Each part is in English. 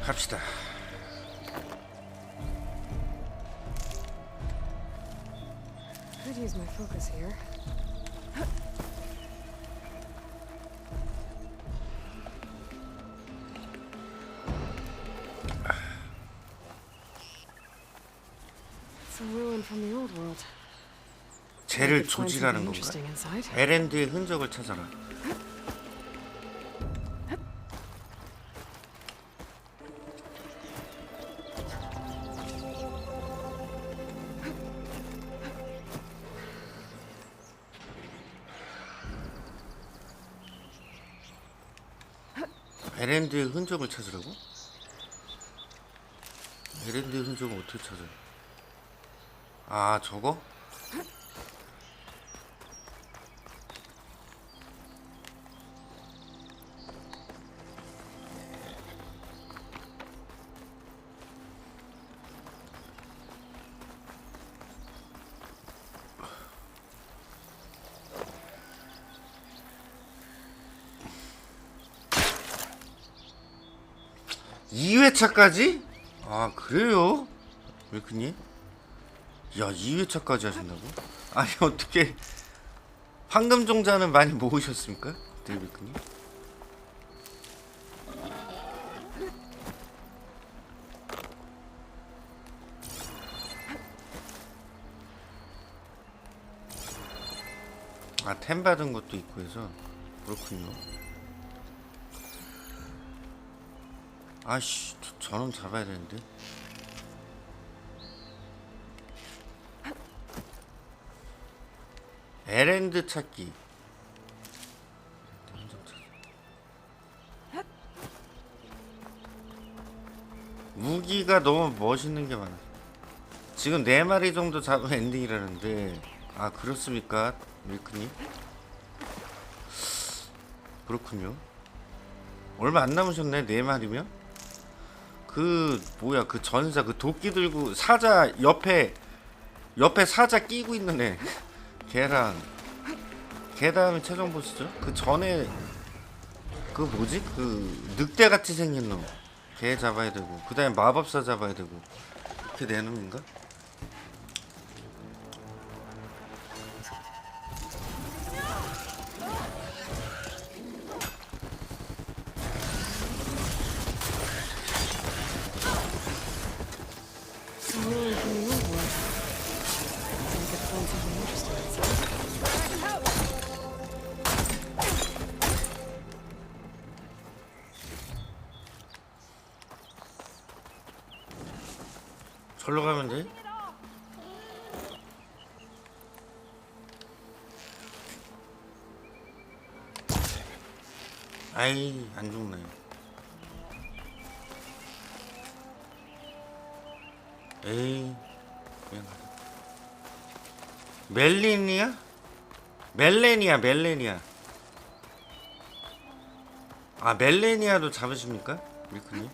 갑시다. Could use my focus here. It's a ruin from the old world. 쟤를 조지라는 건가? 에랜드의 흔적을 찾아라. 에랜드의 흔적을 찾으라고? 에랜드의 흔적을 어떻게 찾아요? 아, 저거? (2회차까지) 아, 그래요? 밀크님? 야, 2회차까지 하신다고? 아니, 어떻게 황금종자는 많이 모으셨습니까? 네, 밀크님? 아, 템 받은 것도 있고 해서 그렇군요. 아씨, 저놈 잡아야 되는데. 에랜드 찾기. 무기가 너무 멋있는 게 많아. 지금 4마리 정도 잡으면 엔딩이라는데. 아, 그렇습니까, 밀크님? 그렇군요. 얼마 안 남으셨네, 4마리면? 그 뭐야, 그 전사, 그 도끼 들고 사자 옆에 사자 끼고 있는 애 걔랑, 걔 다음에 최종 보스죠. 그 전에 그 뭐지, 그 늑대같이 생긴 놈, 걔 잡아야 되고, 그 다음에 마법사 잡아야 되고, 그렇게 내 놈인가? 절로 가면 돼? 아이, 안 죽네. 에이, 그냥 가자. 멜리니아? 멜레니아. 아, 멜레니아도 잡으십니까? 밀크님?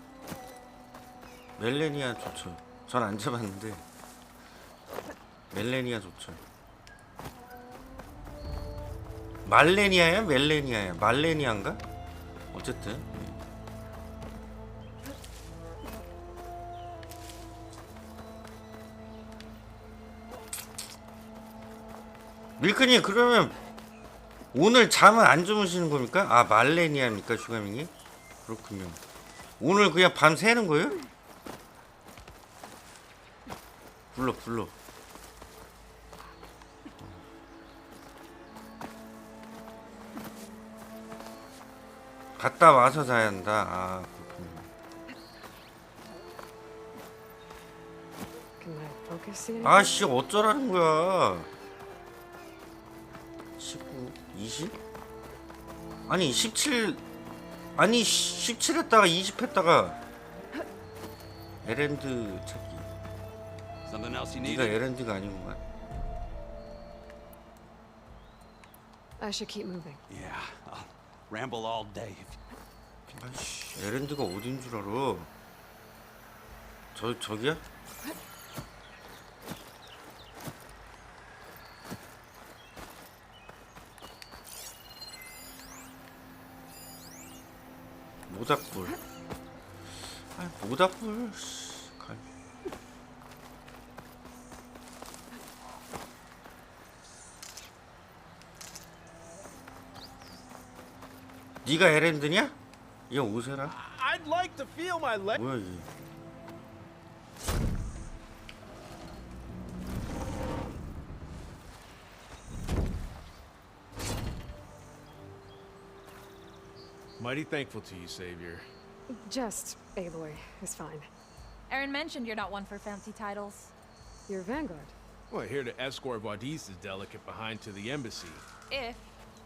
멜레니아 좋죠. 전 안 잡았는데 멜레니아 좋죠. 말레니아야? 멜레니아야? 말레니아인가? 어쨌든 밀크님, 그러면 오늘 잠은 안 주무시는 겁니까? 아, 말레니아입니까, 슈가밍이? 그렇군요. 오늘 그냥 밤 새는 거예요? 불러. 갔다 와서 자야 한다. 아, 그렇군요. 아씨, 어쩌라는 거야. 19, 20? 아니 17, 아니 17 했다가 20 했다가. 에랜드 찾기. 네가 에랜드가 아니구만. I should keep moving. Yeah, I'll ramble all day. 아이씨, 에랜드가 어딘 줄 알아? 저기야? 모닥불. 아이 모닥불 갈. 네가 에렌드냐? 얘 오세라. I'd like to feel my leg. 뭐야 이게? Mighty thankful to you, Savior. Just Aloy is fine. Aaron mentioned you're not one for fancy titles. You're Vanguard. Well, here to escort Wadis' delicate behind to the embassy. If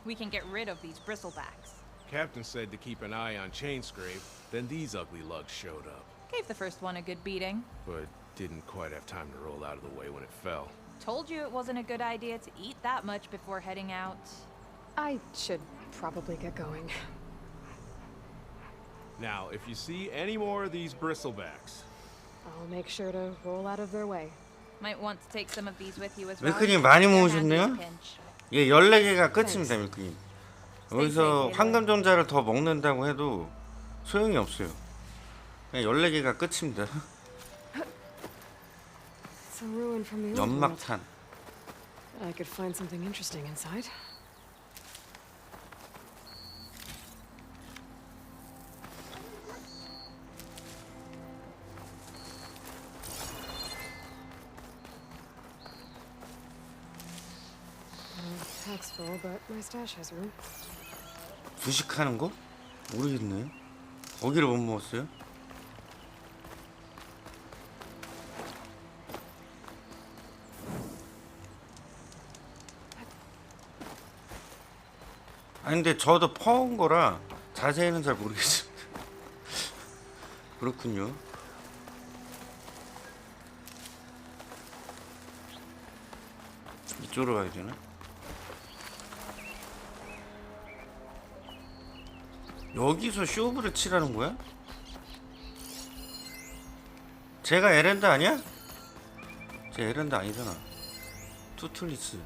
we can get rid of these bristlebacks. Captain said to keep an eye on Chainscrape, then these ugly lugs showed up. Gave the first one a good beating. But didn't quite have time to roll out of the way when it fell. Told you it wasn't a good idea to eat that much before heading out. I should probably get going. Now, if you see any more of these bristlebacks, I'll make sure to roll out of their way. Might want to take some of these with you as well. 밀크님 많이 They're handy 모으셨네요? in a pinch. 예, 14개가 끝입니다, 밀크님. 여기서 황금전자를 더 먹는다고 해도 소용이 없어요. 그냥 14개가 끝입니다. It's a ruin from the old world. 연막탄. I could find something interesting inside. Pack's full, but my stash has room. 부식하는 거? 모르겠네. 거기를 못 먹었어요? 아니 근데 저도 퍼온 거라 자세히는 잘 모르겠습니다. 그렇군요. 이쪽으로 가야 되나? 여기서 쇼부를 치라는 거야? 제가 에렌드 아니야? 제 에렌드 아니잖아. 투툴리스.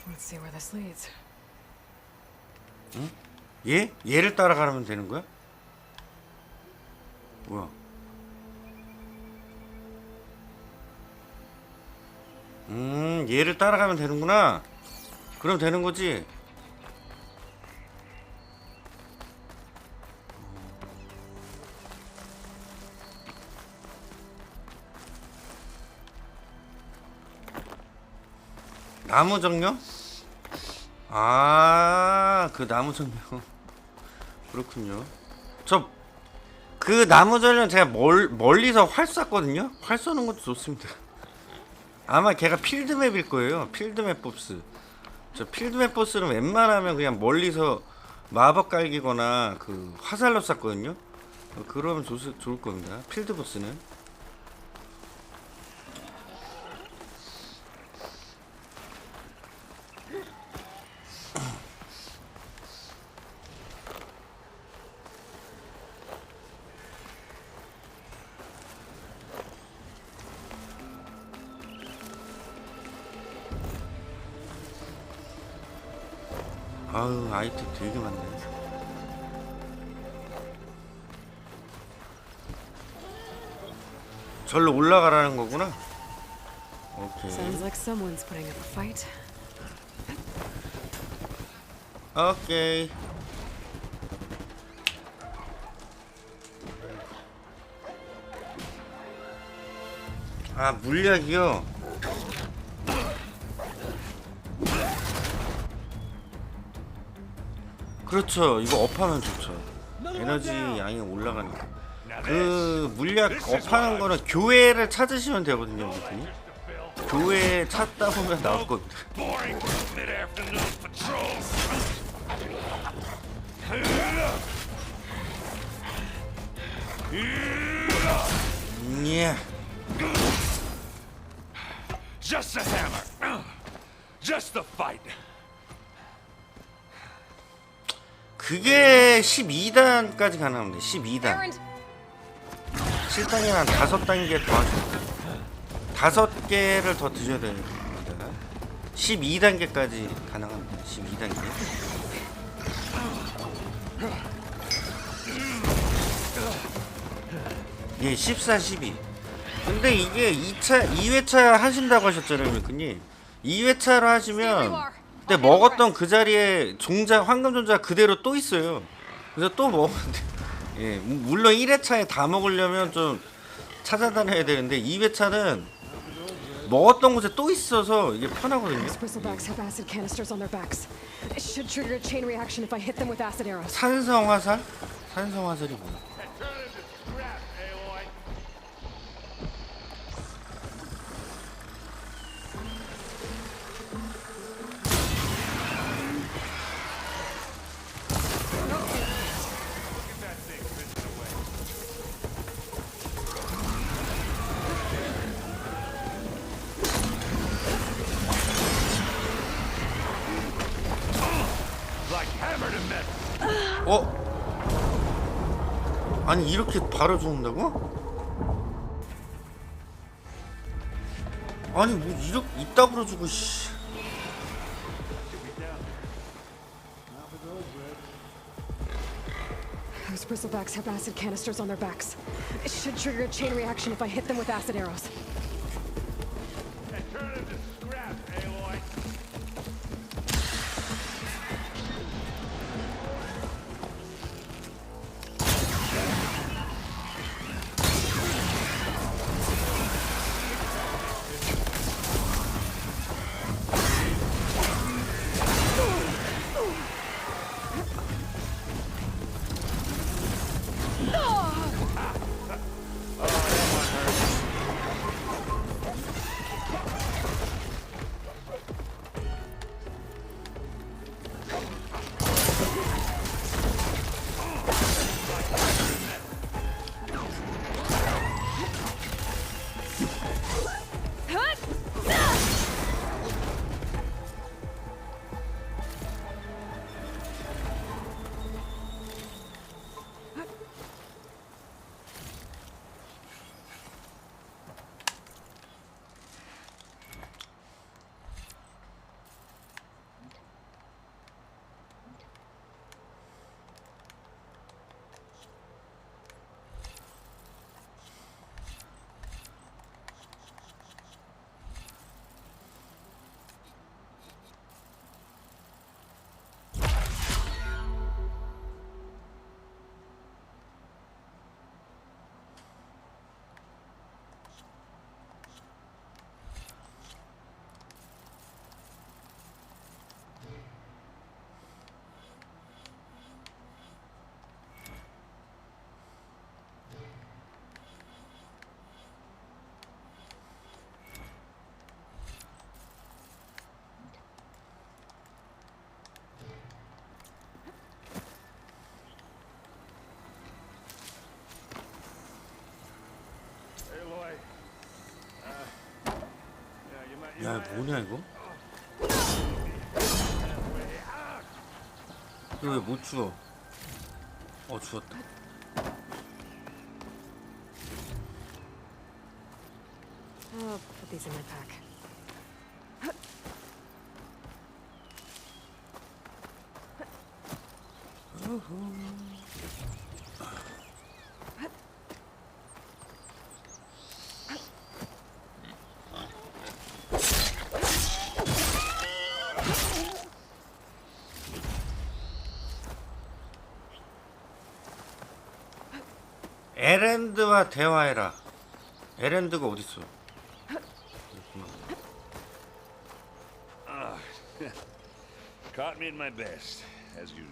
Let's see where this leads. 응? 얘? 얘를 따라가면 되는 거야? 뭐야? 얘를 따라가면 되는구나. 그럼 되는 거지? 나무 정령? 아, 그 나무 정령. 그렇군요. 저 그 나무 정령 제가 멀리서 활 쐈거든요. 활 쏘는 것도 좋습니다. 아마 걔가 필드맵일 거예요. 필드맵 보스. 저 필드맵 보스는 웬만하면 그냥 멀리서 마법 깔기거나 그 화살로 쐈거든요. 그러면 좋을 겁니다. 필드 보스는. 아유, 아이템 되게 많네. 절로 올라가라는 거구나. 오케이. Sounds like someone's putting up a fight. 오케이. 아, 물약이요. 그렇죠. 이거 업하면 좋죠. 에너지 양이 올라가니까. 그 물약 업하는 거는 교회를 찾으시면 되거든요, 무슨. 교회 찾다 보면 나올 겁니다. 예. Just a hammer. Just a fight. 그게 12단까지 가능합니다. 12단. 7단이 한 5단계 더 하셔야 5개를 더 드셔야 됩니다. 12단계까지 가능합니다. 12단계. 예, 14, 12. 근데 이게 2회차 하신다고 하셨잖아요, 밀크님. 2회차로 하시면 그때 먹었던 그 자리에 종자, 황금 종자 그대로 또 있어요. 그래서 또 먹었는데, 예, 물론 1회차에 다 먹으려면 좀 찾아다녀야 되는데 2회차는 먹었던 곳에 또 있어서 이게 편하거든요. Those bristlebacks have acid canisters on their backs. It should trigger a chain reaction if I hit them with acid arrows. 산성화살? 산성화살이 뭐야? 어? 아니 이렇게 바로 죽는다고? 아니 뭐 이렇게 이따구로 죽어 씨. Those bristlebacks have acid canisters on their backs. It should trigger a chain reaction if I hit them with acid arrows. 야 뭐냐 이거? 이거 왜 못 주워? 주웠다. I'll put these in my pack. 에랜드와 대화해라. 에랜드가 어딨어? Caught me in my best, as usual.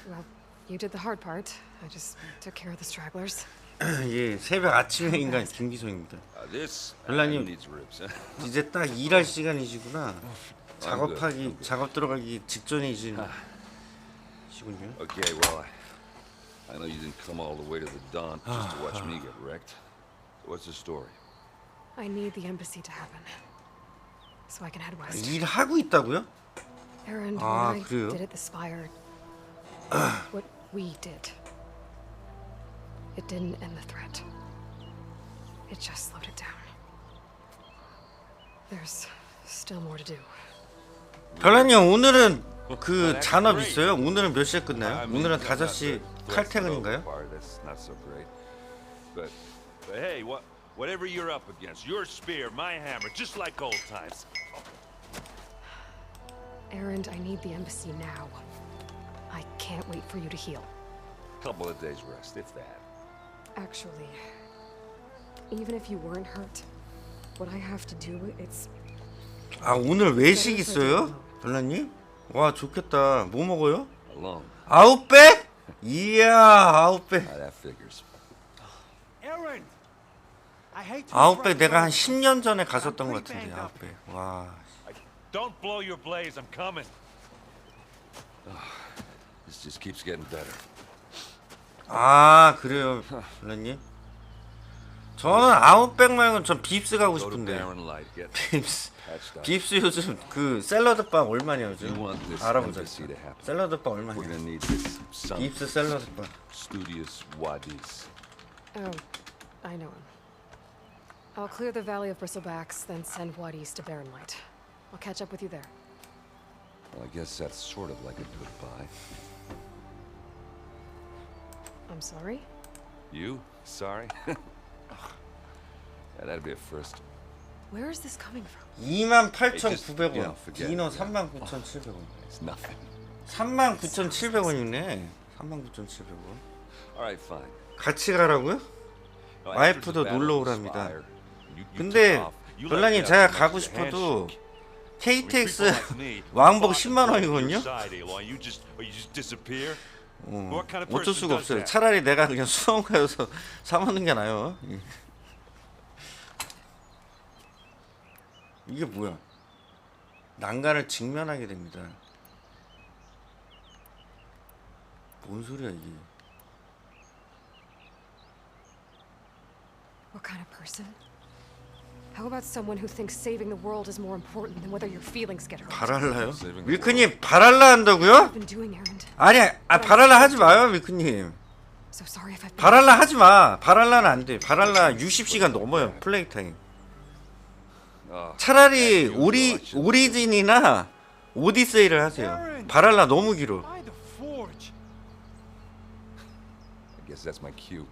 Well, you did the hard part. I just took care of the stragglers. 예, 새벽 아침의 인간 김기성입니다. This 별나님 needs ribs. 이제 딱 일할 시간이시구나. 작업 들어가기 직전이시군요. Okay, well, I know you didn't come all the way to the dump just to watch me get wrecked. So what's the story? I need the embassy to happen, so I can head west. 일하고 있다고요? Aaron, Ah, what I 그래요? did at the Spire, what we did, it didn't end the threat. It just slowed it down. There's still more to do. 별나님 오늘은 그 잔업 있어요? 오늘은 몇 시에 끝나요? 오늘은 5시 칼퇴근인가요? that's not so great. But hey, whatever you're up against, your spear, my hammer, just like old times. Erend, I need the embassy now. I can't wait for you to heal. Couple of days rest, if that. Actually, even if you weren't hurt, what I have to do, it's... 아 오늘 외식 있어요? 별나님? 와 좋겠다. 뭐 먹어요? Alone. 아웃백? 이야 아웃백. That figures. Erend! I hate to 아웃백 interrupt, 내가 한 but 10년 전에 갔었던 것 같은데 아웃백. 와. Don't blow your blaze. I'm coming. This just keeps getting better. 아 그래요 별나님? 저는 아웃백 말고 전 빕스 가고 Go to 싶은데. Baron Light, get 빕스. patched up. 빕스 요즘 그 샐러드빵 얼마냐 요즘? You want this 알아보자. embassy to happen. 샐러드빵 We're 얼마냐? gonna need this son 빕스 샐러드빵. studious wadis. Oh, I know him. I'll clear the Valley of Bristlebacks, then send Wadis to Barren Light. I'll catch up with you there. Well, I guess that's sort of like a goodbye. I'm sorry? You? Sorry? Yeah, that'd be a first. Where is this coming from? 28,900원. forget 디너 it, yeah. 39,700원. It's nothing. 39,700원이네. 39,700원. All right, fine. 같이 가라고요? No, 와이프도 after the 놀러 battle of 오랍니다. Spire, you 근데 took off. You let 별나님 me 제가 out so 가고 much to 싶어도 handshake. KTX When people like me 왕복 fall 10만 on 원이거든요. your side, Aloy, you just disappear? What kind of 어쩔 person 수가 does 없어요. that? 차라리 내가 그냥 수원 가서 사 먹는 게 나아요. 예. 이게 뭐야? 난간을 직면하게 됩니다. 뭔 소리야 이게? What kind of person? How about someone who thinks saving the world is more important than whether your feelings get hurt? 바랄라요? 밀크님 바랄라 한다고요? I've been doing, Erend. 아니, 바랄라 하지 마요, 밀크님. So sorry if I've been... 바랄라 하지 마. 바랄라는 안 돼. 바랄라 60시간 넘어요. 플레이 타임. 차라리 오리진이나 오디세이를 하세요. 바랄라 너무 길어. By the forge. I guess that's my cue.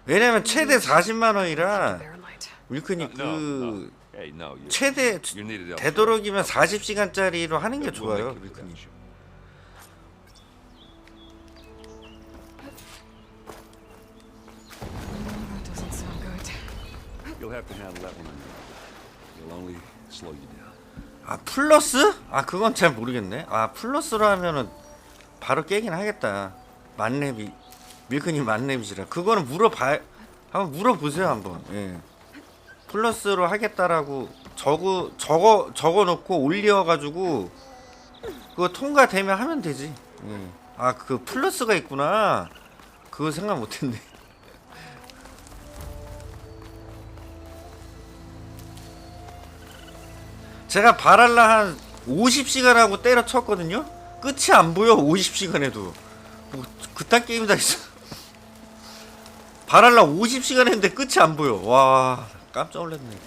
왜냐면 최대 40만 원이라 Barren Light. 밀크님 그 Hey, no. 최대 You're needed elsewhere. 되도록이면 40시간짜리로 하는 게 We'll 좋아요, make it 밀크님. without you. That doesn't sound good. You'll have to handle that one on your own. It'll only slow you down. 아 플러스? 아 그건 잘 모르겠네. 아 플러스로 하면은 바로 깨긴 하겠다. 만렙이 밀크님 만렙이시라. 그거는 한번 물어보세요 한번. 예. 플러스로 하겠다라고 적어놓고 올려가지고 그거 통과되면 하면 되지. 예. 아 그 플러스가 있구나. 그거 생각 못했네. 제가 바랄라 한 50시간 하고 때려쳤거든요. 끝이 안 보여. 50시간 해도 뭐 그딴 게임 다 있어. 바랄라 50시간 했는데 끝이 안 보여. 와 깜짝 놀랐네.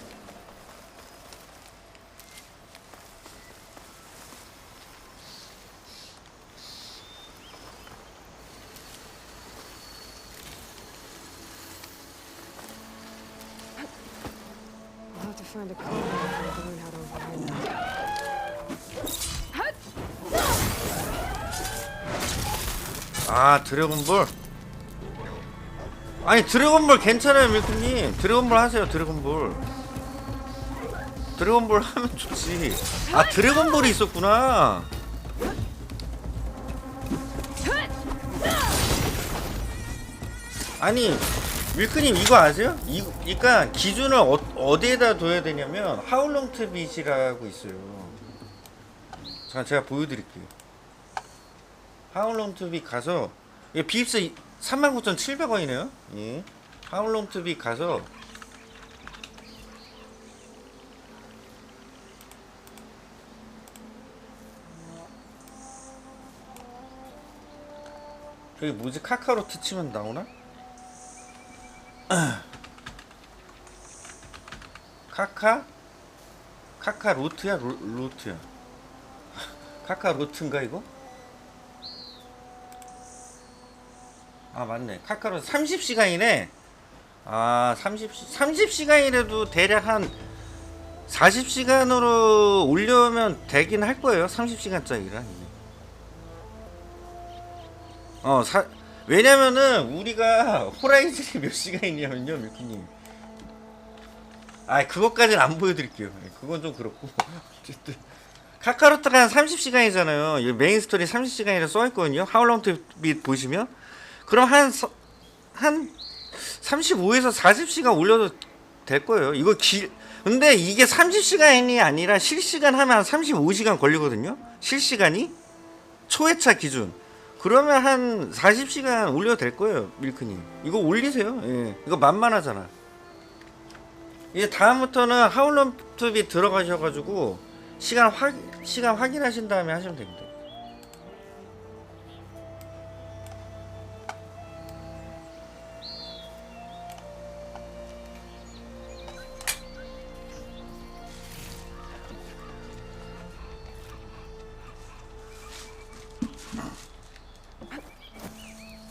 I'll have to find a code to learn how to override that. 아 드래곤볼. 아니 드래곤볼 괜찮아요 밀크님. 드래곤볼 하세요. 드래곤볼 하면 좋지. 아 드래곤볼이 있었구나. 아니 밀크님 이거 아세요? 그러니까 기준을 어디에다 둬야 되냐면 하울롱트 빛이라고 있어요. 자 제가 보여드릴게요. 하울롱트 빛 가서 이게 빕스 39,700원이네요. 예. 하울롱트 빛 가서 저기 뭐지? 카카로트 치면 나오나? 카카로트야? 로트야? 카카로트인가 이거? 아 맞네. 카카로 30시간이네. 아 30시간이라도 대략 한 40시간으로 올려면 되긴 할 거예요. 30시간짜리라. 왜냐면은 우리가 호라이즌이 몇 시간이냐면요, 밀크님. 아 그것까지는 안 보여드릴게요. 그건 좀 그렇고. 어쨌든 카카로트가 한 30시간이잖아요. 메인 스토리 30시간이라 써있거든요. 하울롱 투빗 보시면 그럼 한 35에서 40시간 올려도 될 거예요. 이거 근데 이게 30시간이 아니라 실시간 하면 한 35시간 걸리거든요. 실시간이 초회차 기준. 그러면 한 40시간 올려도 될 거예요, 밀크님. 이거 올리세요. 예. 이거 만만하잖아. 이제 다음부터는 하울롱 투빗 들어가셔가지고 시간 확인하신 다음에 하시면 됩니다.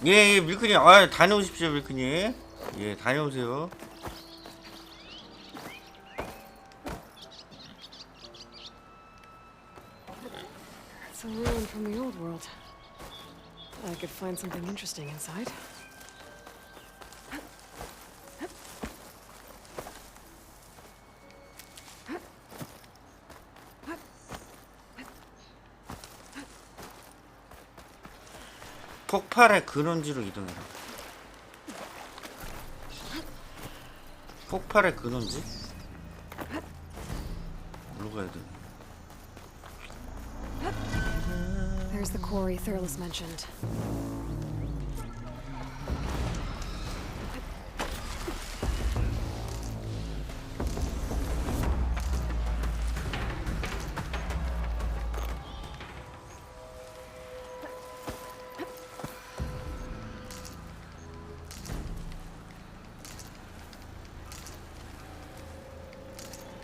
예, 밀크님, 다녀오십시오, 밀크님. 예, 다녀오세요. It's a ruin from the old world. I could find something interesting inside. 폭발의 근원지로 이동해라. 폭발의 근원지? 어디로 가야 돼? There's the quarry Thurles mentioned.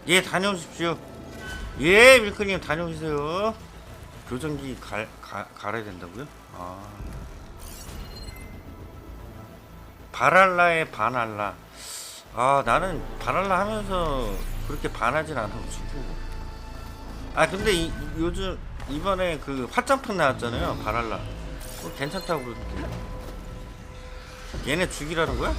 예, 다녀오십시오. 예, 밀크님 다녀오세요. 교정기 갈아야 된다고요? 아. 바랄라의 반알라. 아, 나는 바랄라 하면서 그렇게 반하진 않아가지고. 아, 근데 요즘 이번에 그 화장품 나왔잖아요. 바랄라. 그거 괜찮다고 그러던데. 얘네 죽이라는 거야?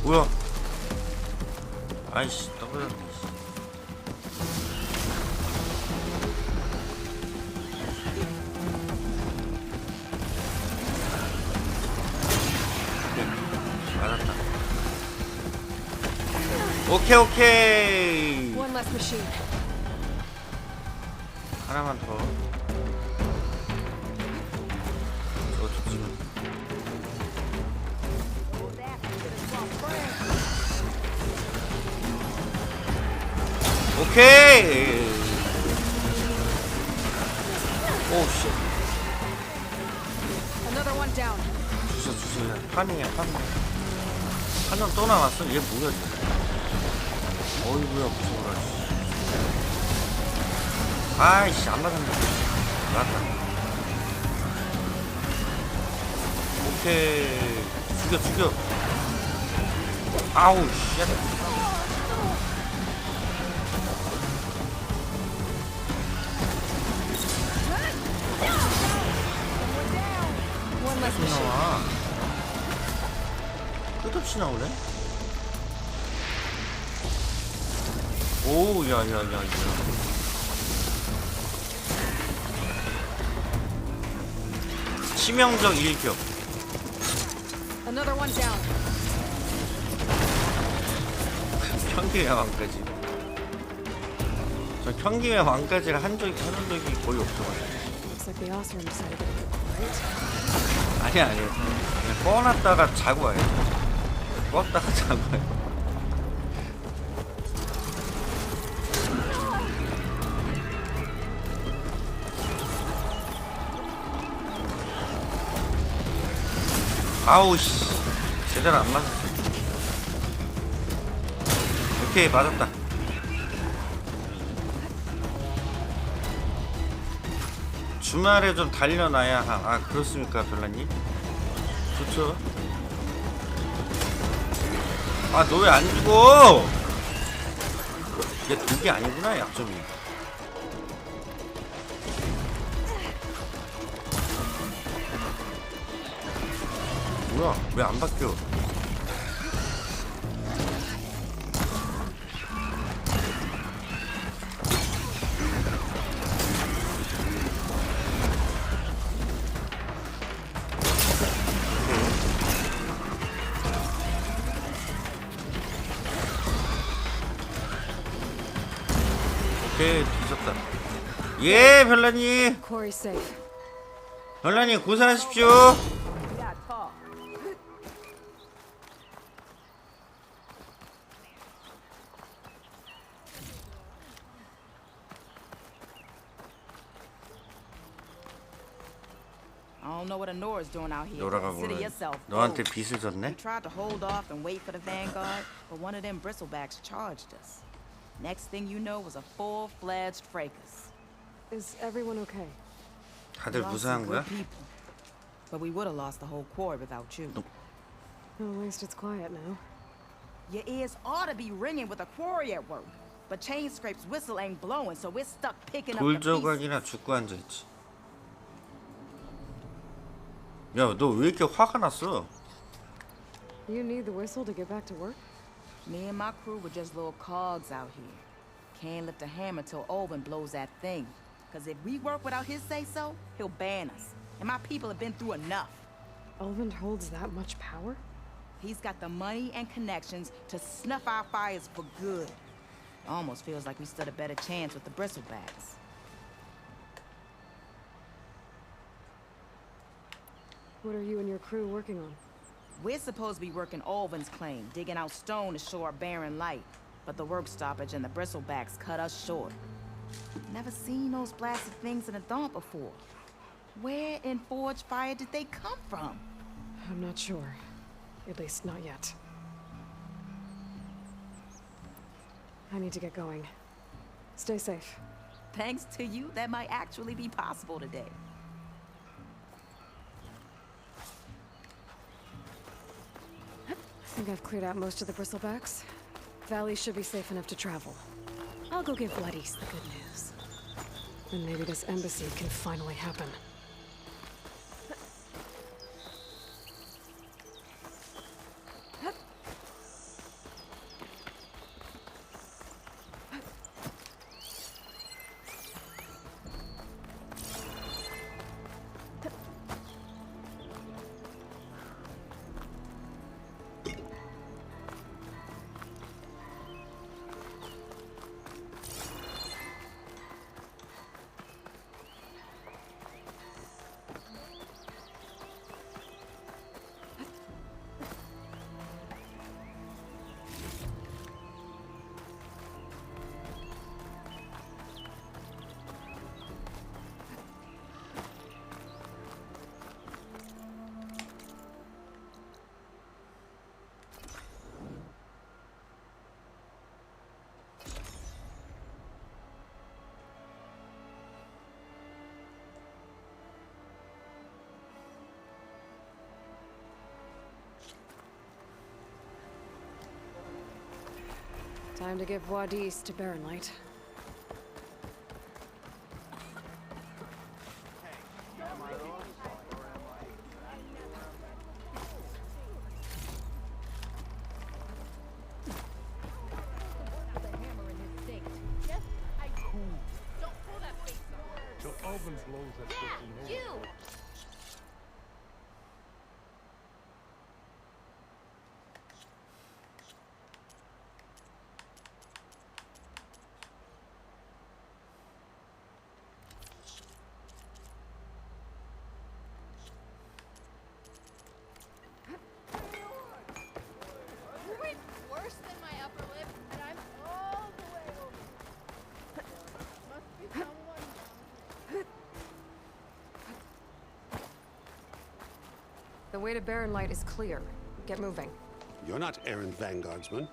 뭐야? 아이씨, 떨어졌네. 맞았다. 오케이. One less machine. 하나만 더. 저거 죽지만. 오케이. 오 씨. Another one down. 주소. 파밍이야. 한 명 또 남았어. 얘 뭐야? 어이구야 무서워라. 아이씨 안 맞았네. 맞다. 오케이. 죽여. 아우 씨. One less machine. 나와. 끝없이 나오네. 오, 야. 치명적 일격. Another one down. 평기의 왕까지. 저 평기의 왕까지를 한 적이 거의 없어가지고. Looks like the Osram decided to go, right? 아니야. 그냥 꺼놨다가 자고 와요. 껐다가 자고 와요. 아우 씨, 제대로 안 맞았어. 오케이, 맞았다. 주말에 좀 달려놔야 아, 그렇습니까, 별나님? 좋죠. 아, 너 왜 안 죽어? 얘 독이 아니구나, 약점이. 뭐야, 왜 안 바뀌어? 오케이, 뒤졌다. 예, 별나님. Quarry's safe. 별나님, 고생하십시오. I don't know what Honora's doing out here. 노라가 Consider 뭐래? yourself 너한테 broke. 빚을 We 졌네? tried to hold off and wait for the Vanguard, but one of them bristlebacks charged us. Next thing you know was a full-fledged fracas. Is everyone okay? 다들 Lost 무사한 some 거야? good people. But we would have lost the whole quarry without you. Well, at least it's quiet now. Your ears ought to be ringing with a quarry at work. But Chain Scrape's whistle ain't blowing, so we're stuck picking up the pieces. 돌조각이나 죽고 앉아있지. 야, 너 왜 이렇게 화가 났어? You need the whistle to get back to work? Me and my crew were just little cogs out here. Can't lift a hammer till Olvin blows that thing. Cause if we work without his say-so, he'll ban us. And my people have been through enough. Olvin holds that much power? He's got the money and connections to snuff our fires for good. Almost feels like we stood a better chance with the bristlebacks. What are you and your crew working on? We're supposed to be working Olvin's claim, digging out stone to show our barren light. But the work stoppage and the bristlebacks cut us short. Never seen those blasted things in a dump before. Where in Forge Fire did they come from? I'm not sure. At least not yet. I need to get going. Stay safe. Thanks to you, that might actually be possible today. I think I've cleared out most of the bristlebacks. Valley should be safe enough to travel. I'll go give Blood East the good news. And maybe this embassy can finally happen. Time to give Wadis to Barren Light. The way to Barren Light is clear. Get moving. You're not errand vanguardsman.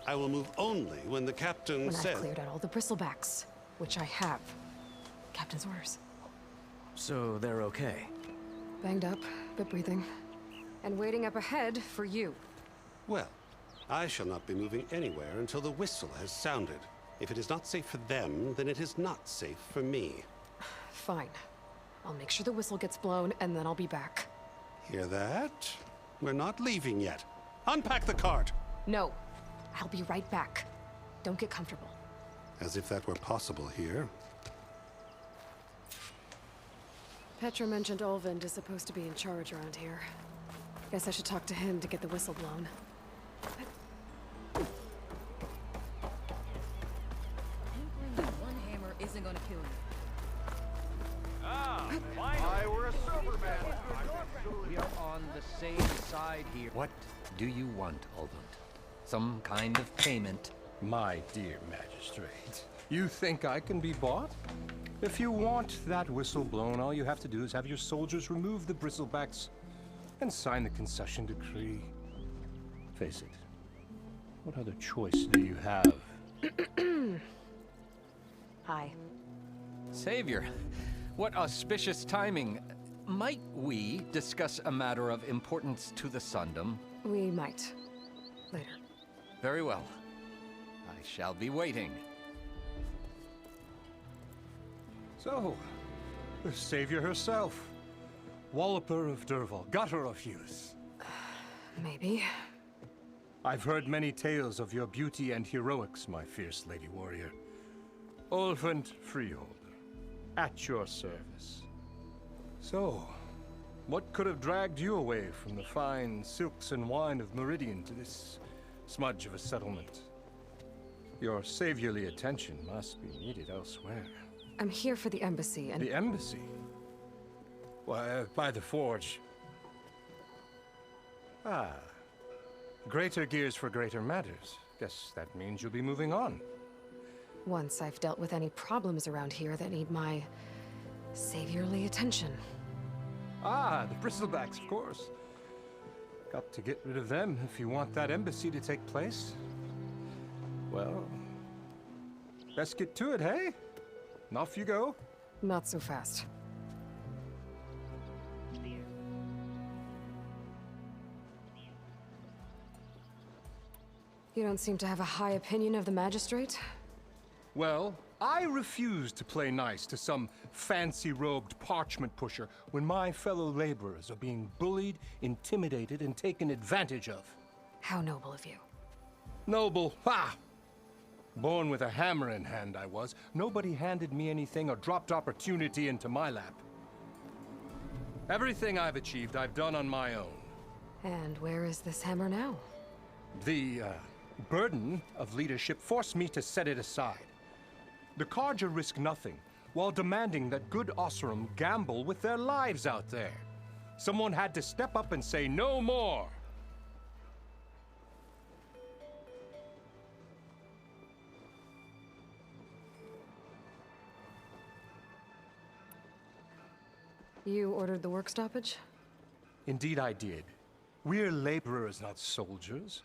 I will move only when the captain When says... I've cleared out all the bristlebacks, which I have. Captain's orders. So they're okay? Banged up, but breathing. And waiting up ahead for you. Well, I shall not be moving anywhere until the whistle has sounded. If it is not safe for them, then it is not safe for me. Fine. I'll make sure the whistle gets blown, and then I'll be back. Hear that? We're not leaving yet. Unpack the cart! No. I'll be right back. Don't get comfortable. As if that were possible here. Petra mentioned Olvind is supposed to be in charge around here. Guess I should talk to him to get the whistle blown. One hammer isn't gonna kill you. I were a sober man. We are on the same side here. What do you want, Olvund? Some kind of payment? My dear magistrate, you think I can be bought? If you want that whistle blown, all you have to do is have your soldiers remove the bristlebacks and sign the concession decree. Face it, what other choice do you have? Hi. Savior, what auspicious timing. Might we discuss a matter of importance to the Sundom? We might. Later. Very well. I shall be waiting. So, the savior herself. Walloper of Derval, gutter of youth. Maybe. I've heard many tales of your beauty and heroics, my fierce lady warrior. Olvund Freeholder, at your service. So, what could have dragged you away from the fine silks and wine of Meridian to this smudge of a settlement? Your saviorly attention must be needed elsewhere. I'm here for the embassy and... The embassy? Why, by the forge. Ah. Greater gears for greater matters. Guess that means you'll be moving on. Once I've dealt with any problems around here that need my saviorly attention. Ah, the bristlebacks, of course. Got to get rid of them if you want that embassy to take place. Well, best get to it, hey? And off you go. Not so fast. You don't seem to have a high opinion of the magistrate? Well, I refuse to play nice to some fancy-robed parchment pusher when my fellow laborers are being bullied, intimidated, and taken advantage of. How noble of you. Noble? Ha! Born with a hammer in hand, I was. Nobody handed me anything or dropped opportunity into my lap. Everything I've achieved, I've done on my own. And where is this hammer now? The, burden of leadership forced me to set it aside. The Carja risk nothing, while demanding that good Osseram gamble with their lives out there. Someone had to step up and say no more. You ordered the work stoppage? Indeed I did. We're laborers, not soldiers.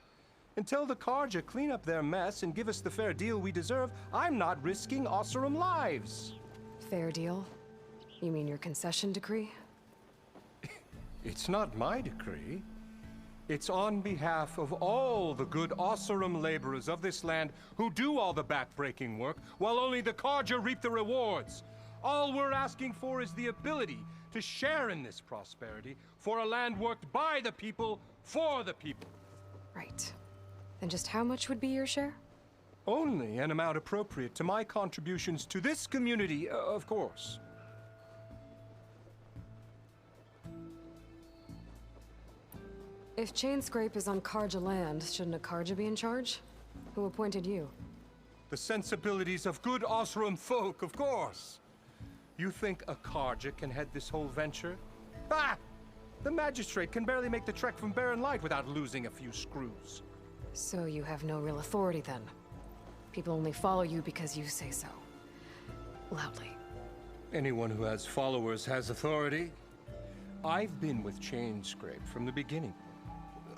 Until the Carja clean up their mess and give us the fair deal we deserve, I'm not risking Osseram lives. Fair deal? You mean your concession decree? It's not my decree. It's on behalf of all the good Osseram laborers of this land who do all the back-breaking work, while only the Carja reap the rewards. All we're asking for is the ability to share in this prosperity for a land worked by the people, for the people. Right. Then just how much would be your share? Only an amount appropriate to my contributions to this community, of course. If Chainscrape is on Carja land, shouldn't a Carja be in charge? Who appointed you? The sensibilities of good Osseram folk, of course. You think a Carja can head this whole venture? Ah! The magistrate can barely make the trek from Barren Light without losing a few screws. So you have no real authority then? People only follow you because you say so. Loudly. Anyone who has followers has authority. I've been with Chainscrape from the beginning.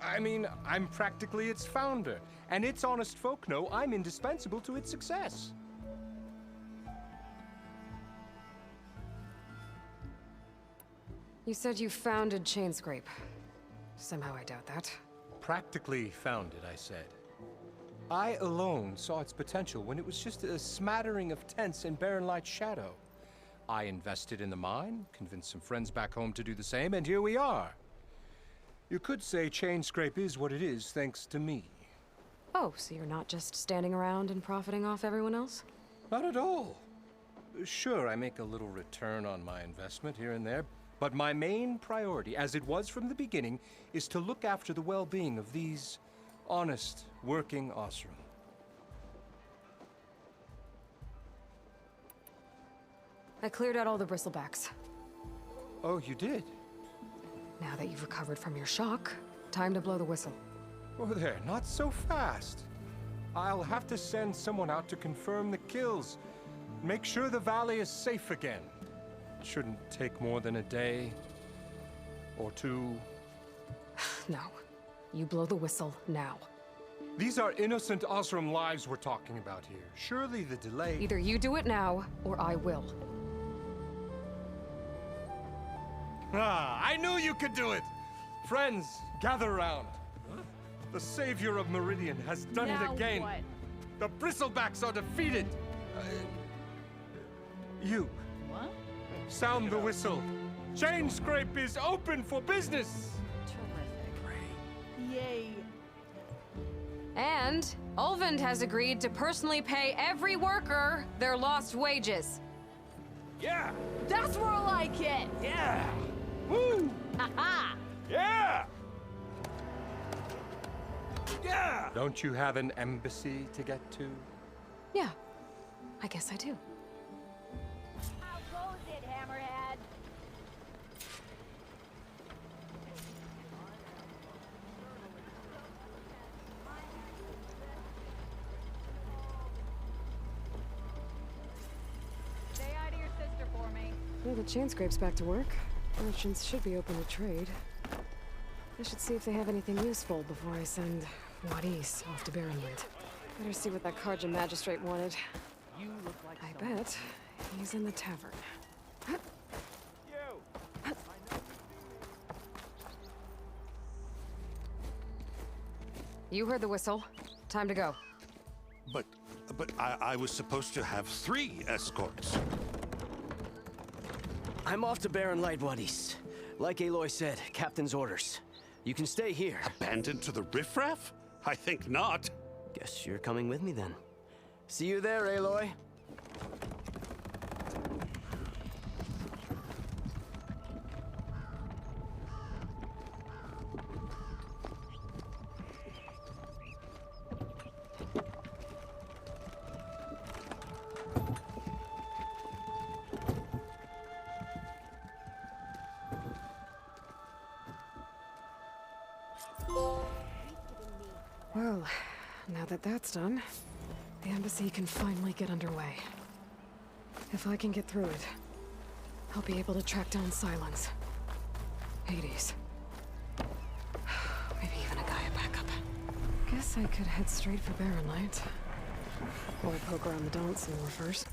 I mean, I'm practically its founder, and its honest folk know I'm indispensable to its success. You said you founded Chainscrape. Somehow I doubt that. Practically founded, I said. I alone saw its potential when it was just a smattering of tents in Barren Light's shadow. I invested in the mine, convinced some friends back home to do the same, and here we are. You could say Chainscrape is what it is thanks to me. Oh, so you're not just standing around and profiting off everyone else? Not at all. Sure, I make a little return on my investment here and there, but my main priority, as it was from the beginning, is to look after the well-being of these honest, working Osram. I cleared out all the bristlebacks. Oh, you did? Now that you've recovered from your shock, time to blow the whistle. Oh, there, not so fast. I'll have to send someone out to confirm the kills. Make sure the valley is safe again. It shouldn't take more than a day or two. No. You blow the whistle now. These are innocent Osram lives we're talking about here. Surely the delay... Either you do it now, or I will. Ah, I knew you could do it! Friends, gather around. The savior of Meridian has done it again. What? The bristlebacks are defeated. You. What? Sound the whistle. Chainscrape is open for business. Terrific. Yay. And Ulvund has agreed to personally pay every worker their lost wages. Yeah! That's more like it! Yeah! Woo! Haha! Yeah! Yeah! Don't you have an embassy to get to? Yeah, I guess I do. How goes it, Hammerhead? Say hi to your sister for me. Well, the Chainscrape's back to work. Merchants should be open to trade. I should see if they have anything useful before I send Wadis off to Barrenland. Better see what that Karja magistrate wanted. You look like I bet he's in the tavern. You heard the whistle. Time to go. But I was supposed to have 3 escorts. I'm off to Barren Light, Wadis. Like Aloy said, Captain's orders. You can stay here. Abandoned to the riffraff? I think not. Guess you're coming with me then. See you there, Aloy. Well, now that that's done, the embassy can finally get underway. If I can get through it, I'll be able to track down Silence. Hades. Maybe even a Gaia backup. Guess I could head straight for Barren Light. Or poke around the Daunt some more first.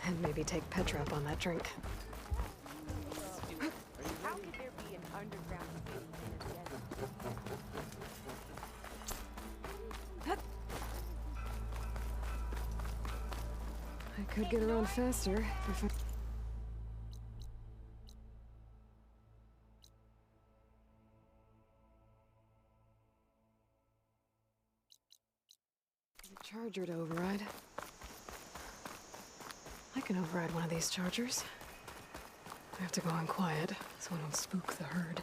And maybe take Petra up on that drink. How could there be an underground city in a desert? I could get around faster if I... The charger to override. I can override one of these chargers. I have to go on quiet so I don't spook the herd.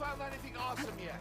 found anything awesome yet?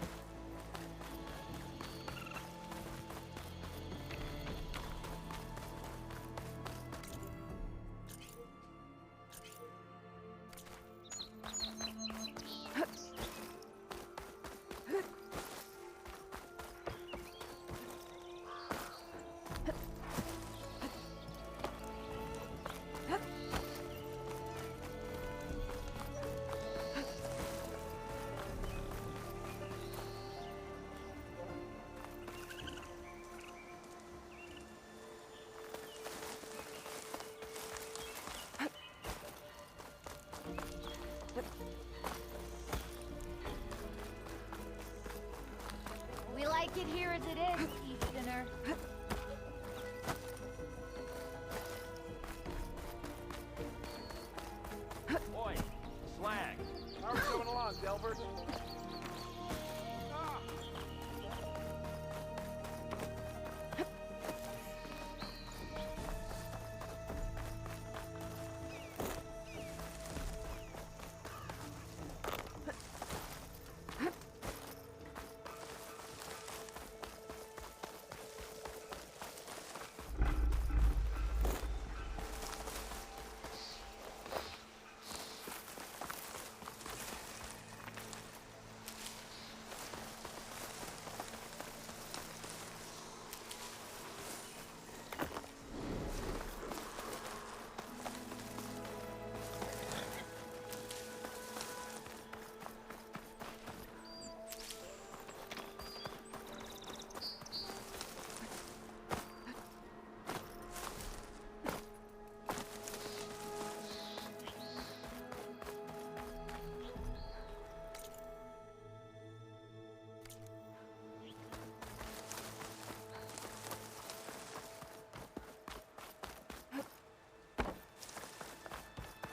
We like it here as it is, Easterner. Boy, slag. How are we coming along, Delbert?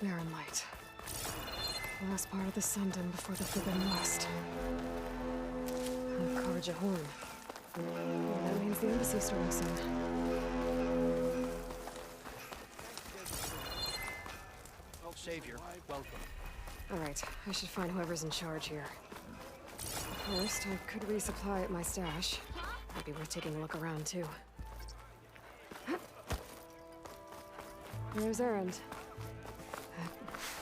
Barren light. Last part of the Sundom before the Forbidden West. And the Karja Horn. That means the embassy's starting soon. Oh, Savior, welcome. Alright, I should find whoever's in charge here. First, I could resupply at my stash. Might be worth taking a look around, too. There's Erend.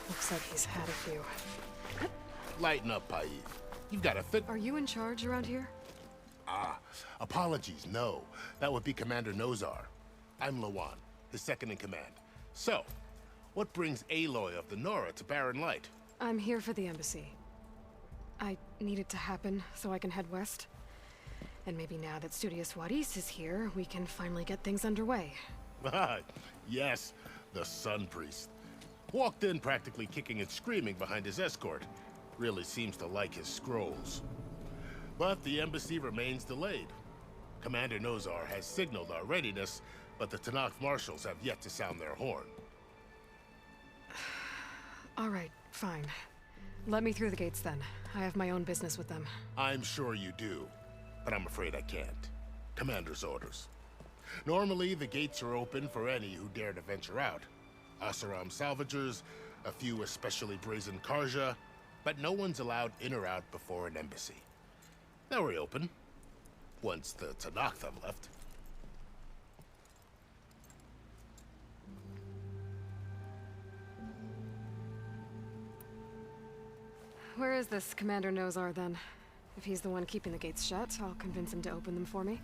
Looks like he's had a few. Lighten up, Paid. You've got a fit. Are you in charge around here? Ah, apologies, no. That would be Commander Nozar. I'm Lawan, his second in command. So, what brings Aloy of the Nora to Barren Light? I'm here for the embassy. I need it to happen so I can head west. And maybe now that Studious Wadis is here, we can finally get things underway. Yes, the Sun Priest. Walked in practically kicking and screaming behind his escort. Really seems to like his scrolls. But the embassy remains delayed. Commander Nozar has signaled our readiness, but the Tanakh marshals have yet to sound their horn. All right, fine. Let me through the gates then. I have my own business with them. I'm sure you do, but I'm afraid I can't. Commander's orders. Normally, the gates are open for any who dare to venture out. Asaram salvagers, a few especially brazen Karja, but no one's allowed in or out before an embassy. They'll reopen, once the Tanakh have left. Where is this Commander Nozar, then? If he's the one keeping the gates shut, I'll convince him to open them for me.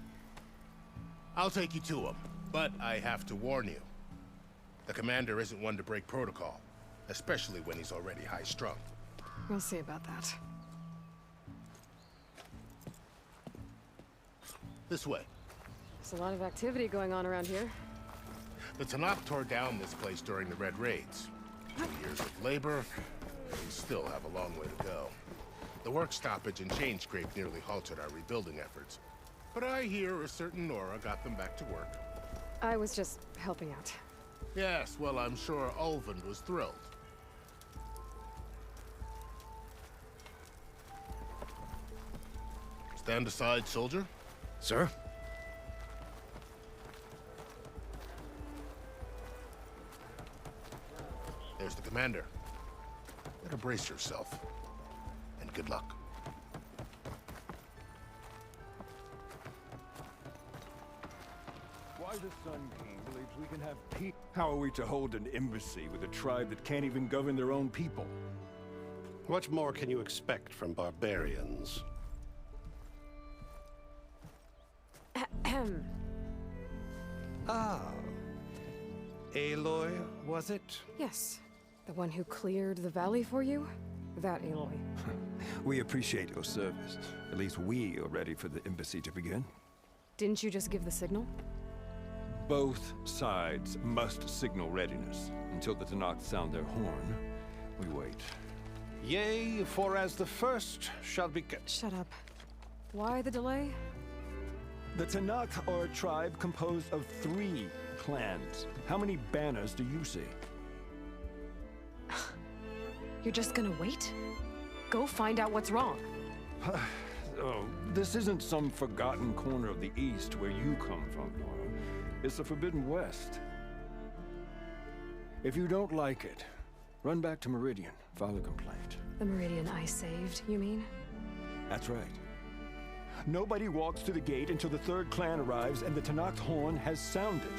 I'll take you to him, but I have to warn you. The commander isn't one to break protocol, especially when he's already high-strung. We'll see about that. This way. There's a lot of activity going on around here. The Tanakh tore down this place during the Red Raids. 2 years of labor, and we still have a long way to go. The work stoppage and chain scrape nearly halted our rebuilding efforts. But I hear a certain Nora got them back to work. I was just helping out. Yes, well, I'm sure Ulvund was thrilled. Stand aside, soldier. Sir? There's the commander. Better brace yourself. And good luck. Why the Sun King believes we can have peace. How are we to hold an embassy with a tribe that can't even govern their own people? What more can you expect from barbarians? Ahem. Ah. Aloy, was it? Yes. The one who cleared the valley for you? That Aloy. We appreciate your service. At least we are ready for the embassy to begin. Didn't you just give the signal? Both sides must signal readiness. Until the Tanakh sound their horn, we wait. Yea, for as the first shall be... Shut up. Why the delay? The Tanakh are a tribe composed of 3 clans. How many banners do you see? You're just gonna wait? Go find out what's wrong. Oh, this isn't some forgotten corner of the East where you come from, Nora. It's the Forbidden West. If you don't like it, run back to Meridian, file a complaint. The Meridian I saved, you mean? That's right. Nobody walks to the gate until the 3rd clan arrives and the Tanakh's horn has sounded.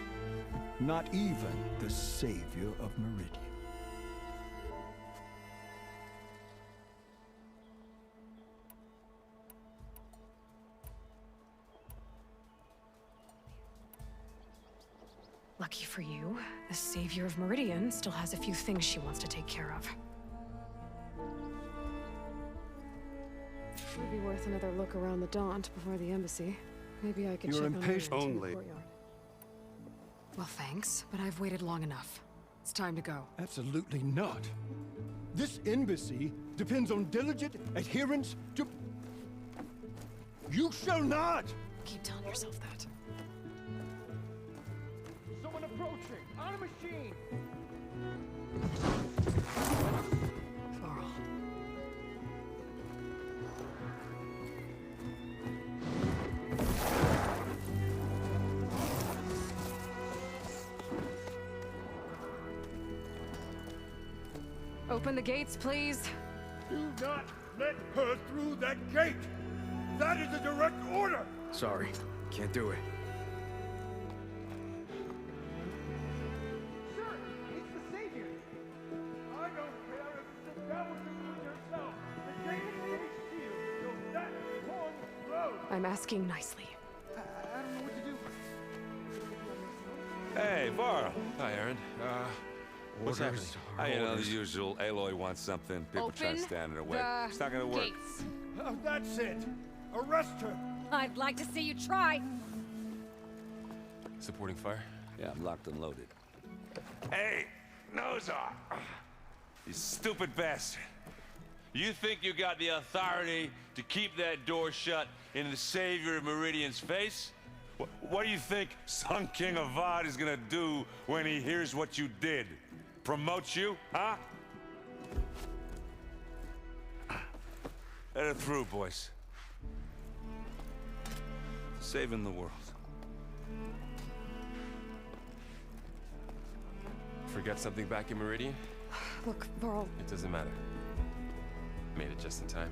Not even the savior of Meridian. Lucky for you, the savior of Meridian still has a few things she wants to take care of. Might be worth another look around the Daunt before the embassy. Maybe I can You're check impatient. on the Only. courtyard. Well, thanks, but I've waited long enough. It's time to go. Absolutely not. This embassy depends on diligent adherence to... You shall not! Keep telling yourself that. Someone approaching! On a machine! Varl. Open the gates, please. Do not let her through that gate! That is a direct order! Sorry, can't do it. Sir, it's the Savior! I don't care if the devil you yourself! The gate is sealed, so that horn blows! I'm asking nicely. I don't know what to do. Hey, Varl. Hi, Aaron. What's happening? You know, the usual. Aloy wants something. People try to stand in her way. It's not gonna work. Gates. That's it! Arrest her! I'd like to see you try. Supporting fire? Yeah, I'm locked and loaded. Hey, Nozar! You stupid bastard. You think you got the authority to keep that door shut in the savior of Meridian's face? What do you think Sun King Avad is gonna do when he hears what you did? Promote you, huh? Let her through, boys. Saving the world. Forget something back in Meridian? Look, Varl. It doesn't matter. Made it just in time.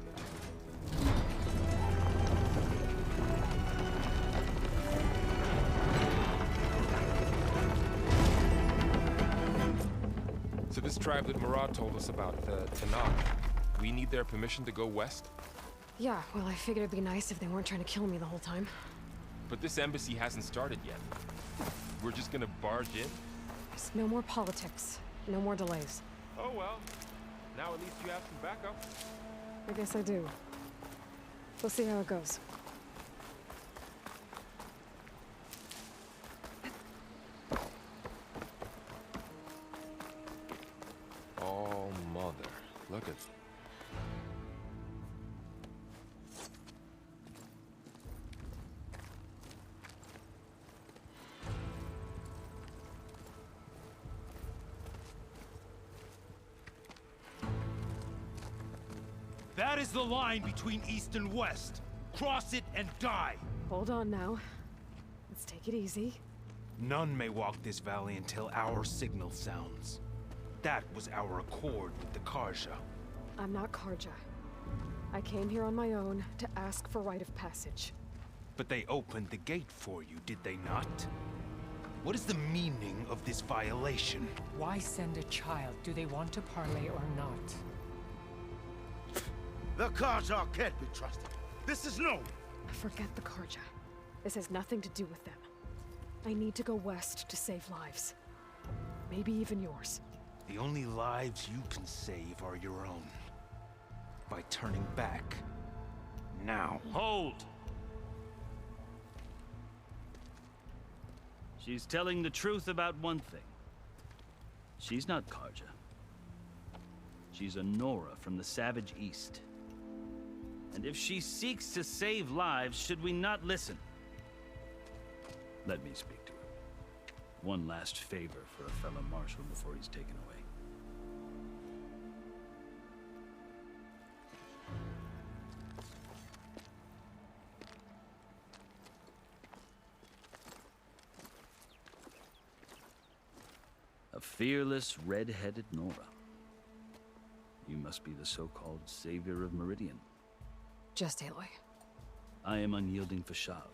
So this tribe that Murad told us about, the Tanakh, we need their permission to go west? Yeah, well, I figured it'd be nice if they weren't trying to kill me the whole time. But this embassy hasn't started yet. We're just gonna barge in? Just no more politics. No more delays. Oh well. Now at least you have some backup. I guess I do. We'll see how it goes. Oh, mother. Look at... That is the line between East and West. Cross it and die. Hold on now. Let's take it easy. None may walk this valley until our signal sounds. That was our accord with the Karja. I'm not Karja. I came here on my own to ask for rite of passage. But they opened the gate for you, did they not? What is the meaning of this violation? Why send a child? Do they want to parley or not? The Karja can't be trusted. This is known. Forget the Karja. This has nothing to do with them. I need to go west to save lives. Maybe even yours. The only lives you can save are your own. By turning back. Now. Hold! She's telling the truth about one thing. She's not Karja. She's a Nora from the Savage East. And if she seeks to save lives, should we not listen? Let me speak to her. One last favor for a fellow marshal before he's taken away. A fearless, red-headed Nora. You must be the so-called savior of Meridian. Just Aloy. I am unyielding Fashav.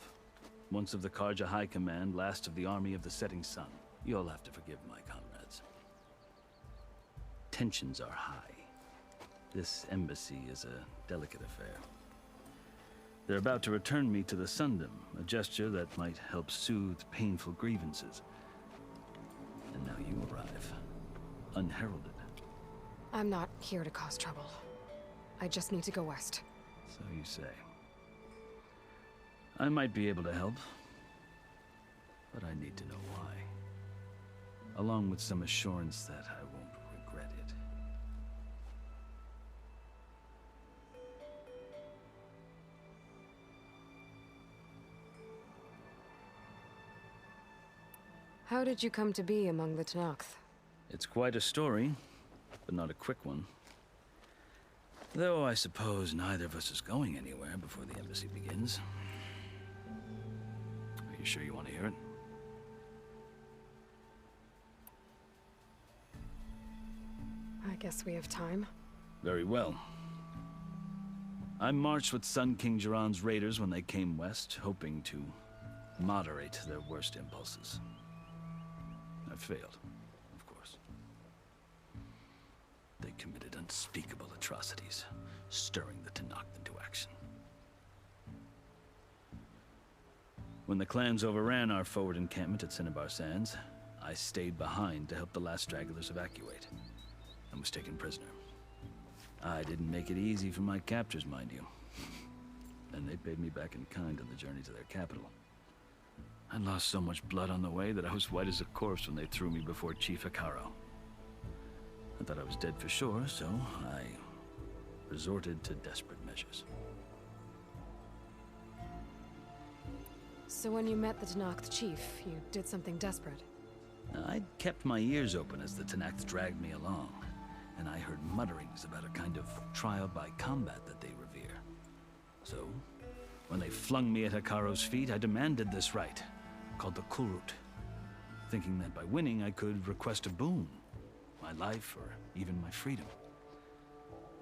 Once of the Karja High Command, last of the army of the setting sun. You'll have to forgive my comrades. Tensions are high. This embassy is a delicate affair. They're about to return me to the Sundom, a gesture that might help soothe painful grievances. And now you arrive, unheralded. I'm not here to cause trouble. I just need to go west. So you say. I might be able to help, but I need to know why. Along with some assurance that I won't regret it. How did you come to be among the Tenakth? It's quite a story, but not a quick one. Though I suppose neither of us is going anywhere before the embassy begins. Are you sure you want to hear it? I guess we have time. Very well. I marched with Sun King Jiran's raiders when they came west, hoping to moderate their worst impulses. I failed, of course. They committed unspeakable atrocities, stirring the Tenakth into action. When the clans overran our forward encampment at Cinnabar Sands, I stayed behind to help the last stragglers evacuate, and was taken prisoner. I didn't make it easy for my captors, mind you. And they paid me back in kind on the journey to their capital. I lost so much blood on the way that I was white as a corpse when they threw me before Chief Hikaro. I thought I was dead for sure, so I resorted to desperate measures. So when you met the Tenakth chief, you did something desperate? I'd kept my ears open as the Tenakth dragged me along, and I heard mutterings about a kind of trial by combat that they revere. So, when they flung me at Hikaro's feet, I demanded this right, called the Kulrut, thinking that by winning I could request a boon, my life or even my freedom.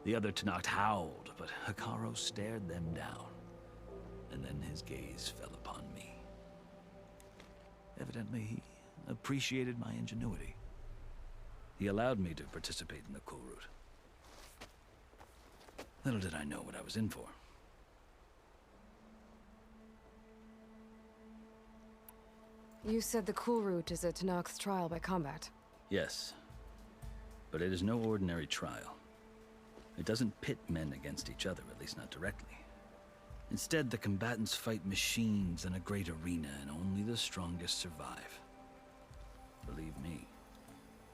The other Tenakth howled, but Hikaro stared them down, and then his gaze fell upon me. Evidently, he appreciated my ingenuity. He allowed me to participate in the Kulrut. Little did I know what I was in for. You said the Kulrut is a Tenakth trial by combat. Yes, but it is no ordinary trial. It doesn't pit men against each other, at least not directly. Instead, the combatants fight machines in a great arena, and only the strongest survive. Believe me,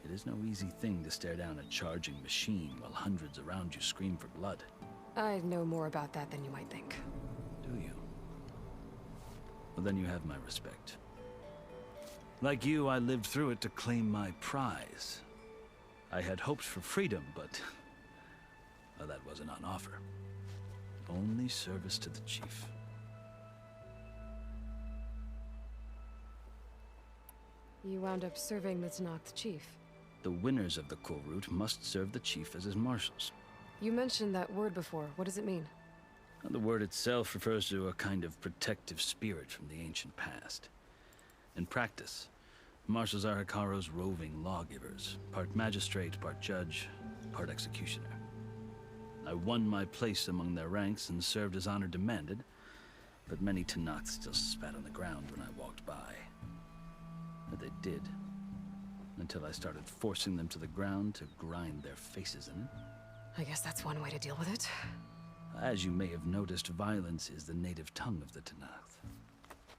it is no easy thing to stare down a charging machine while hundreds around you scream for blood. I know more about that than you might think. Do you? Well, then you have my respect. Like you, I lived through it to claim my prize. I had hoped for freedom, but well, that wasn't on offer. Only service to the chief. You wound up serving the Tenakth chief. The winners of the Kulrut must serve the chief as his marshals. You mentioned that word before. What does it mean? The word itself refers to a kind of protective spirit from the ancient past. In practice, Marshals are Hikaru's roving lawgivers, part magistrate, part judge, part executioner. I won my place among their ranks and served as honor demanded, but many Tenakth still spat on the ground when I walked by. But they did, until I started forcing them to the ground to grind their faces in it. I guess that's one way to deal with it. As you may have noticed, violence is the native tongue of the Tenakth.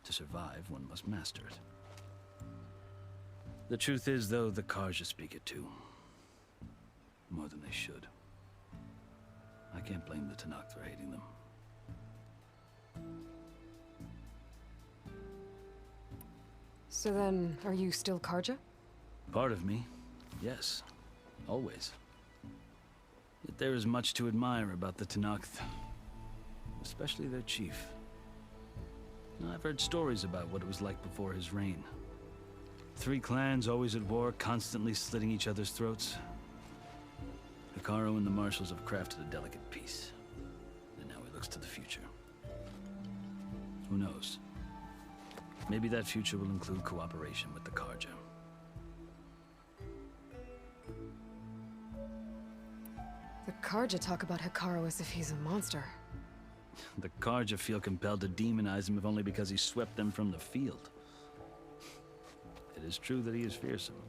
To survive, one must master it. The truth is, though, the Karja speak it too. More than they should. I can't blame the Tenakth for hating them. So then, are you still Karja? Part of me, yes. Always. Yet there is much to admire about the Tenakth. Especially their chief. I've heard stories about what it was like before his reign. 3 clans always at war, constantly slitting each other's throats. Hikaru and the Marshals have crafted a delicate peace. And now he looks to the future. Who knows? Maybe that future will include cooperation with the Karja. The Karja talk about Hikaru as if he's a monster. The Karja feel compelled to demonize him if only because he swept them from the field. It is true that he is fearsome.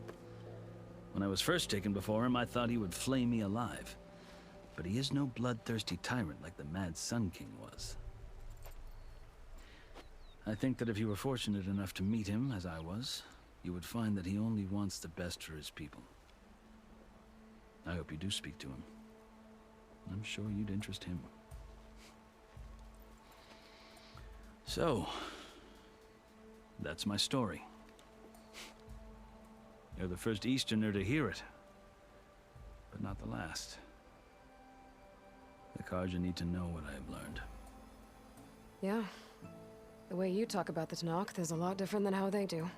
When I was first taken before him, I thought he would flay me alive. But he is no bloodthirsty tyrant like the Mad Sun King was. I think that if you were fortunate enough to meet him, as I was, you would find that he only wants the best for his people. I hope you do speak to him. I'm sure you'd interest him. So, that's my story. You're the first Easterner to hear it, but not the last. The Karja need to know what I have learned. Yeah. The way you talk about the Tenakth is a lot different than how they do.